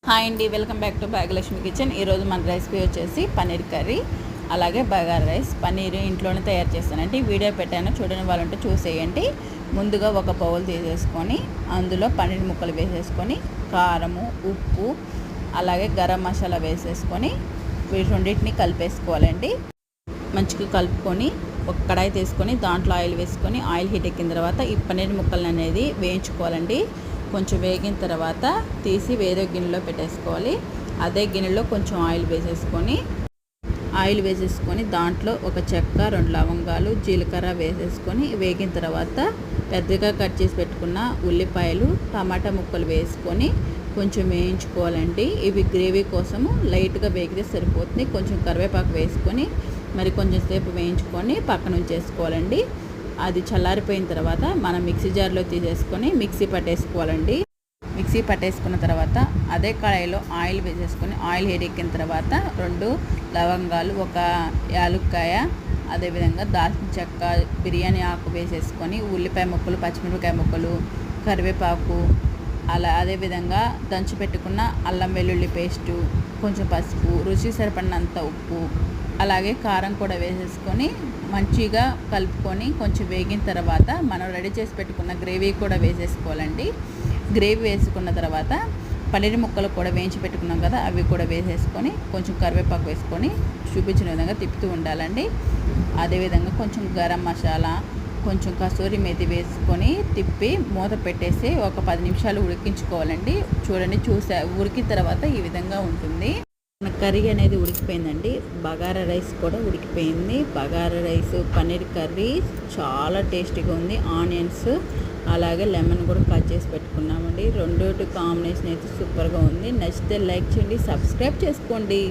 Hi అండి, welcome back to Bhagyalakshmi kitchen. ఈరోజు మన రెసిపీ వచ్చేసి పన్నీర్ కర్రీ, అలాగే బగారా రైస్. పన్నీర్ ఇంట్లోనే తయారు చేస్తానండి. వీడియో పెట్టాను, చూడని వాళ్ళంటే చూసేయండి. ముందుగా ఒక బౌల్ తీసేసుకొని అందులో పన్నీర్ ముక్కలు వేసేసుకొని కారము, ఉప్పు, అలాగే గరం మసాలా వేసేసుకొని వీటి రెండింటిని కలిపేసుకోవాలండి. మంచిగా కలుపుకొని ఒక కడాయి తీసుకొని దాంట్లో ఆయిల్ వేసుకొని ఆయిల్ హీట్ ఎక్కిన తర్వాత ఈ పన్నీర్ ముక్కలు అనేది వేయించుకోవాలండి. కొంచెం వేగిన తర్వాత తీసి వేరే గిన్నెలో పెట్టేసుకోవాలి. అదే గిన్నెలో కొంచెం ఆయిల్ వేసేసుకొని దాంట్లో ఒక చెక్క, 2 లవంగాలు, జీలకర్ర వేసేసుకొని వేగిన తర్వాత పెద్దగా కట్ చేసి పెట్టుకున్న ఉల్లిపాయలు, టమాటా ముక్కలు వేసుకొని కొంచెం వేయించుకోవాలండి. ఇవి గ్రేవీ కోసము లైట్గా వేగితే సరిపోతుంది. కొంచెం కరివేపాకు వేసుకొని మరి కొంచెం సేపు వేయించుకొని పక్కన ఉంచేసుకోవాలండి. అది చల్లారిపోయిన తర్వాత మనం మిక్సీ జార్లో తీసేసుకొని మిక్సీ పట్టేసుకోవాలండి. మిక్సీ పట్టేసుకున్న తర్వాత అదే కడాయిలో ఆయిల్ వేసేసుకొని ఆయిల్ హీట్ ఎక్కిన తర్వాత 2 లవంగాలు, 1 యాలుక్కాయ, అదేవిధంగా దాల్చిన చెక్క, బిర్యానీ ఆకు వేసేసుకొని ఉల్లిపాయ ముక్కలు, పచ్చిమిరపకాయ ముక్కలు, కరివేపాకు, అదేవిధంగా దంచి పెట్టుకున్న అల్లం వెల్లుల్లి పేస్టు, కొంచెం పసుపు, రుచి సరిపడినంత ఉప్పు, అలాగే కారం కూడా వేసేసుకొని మంచిగా కలుపుకొని కొంచెం వేగిన తర్వాత మనం రెడీ చేసి పెట్టుకున్న గ్రేవీ కూడా వేసేసుకోవాలండి. గ్రేవీ వేసుకున్న తర్వాత పన్నీర్ ముక్కలు కూడా వేయించి పెట్టుకున్నాం కదా, అవి కూడా వేసేసుకొని కొంచెం కరివేపాకు వేసుకొని చూపించిన విధంగా తిప్పుతూ ఉండాలండి. అదేవిధంగా కొంచెం గరం మసాలా, కొంచెం కసూరి మేతి వేసుకొని తిప్పి మూత పెట్టేసి ఒక 10 నిమిషాలు ఉడికించుకోవాలండి. చూడండి, ఉడికిన తర్వాత ఈ విధంగా ఉంటుంది. మన కర్రీ అనేది ఉడికిపోయిందండి. బగారా రైస్ కూడా ఉడికిపోయింది. బగారా రైస్, పన్నీర్ కర్రీ చాలా టేస్టీగా ఉంది. ఆనియన్స్ అలాగే లెమన్ కూడా కట్ చేసి పెట్టుకున్నామండి. రెండోటి కాంబినేషన్ అయితే సూపర్గా ఉంది. నచ్చితే లైక్ చేయండి, సబ్స్క్రైబ్ చేసుకోండి.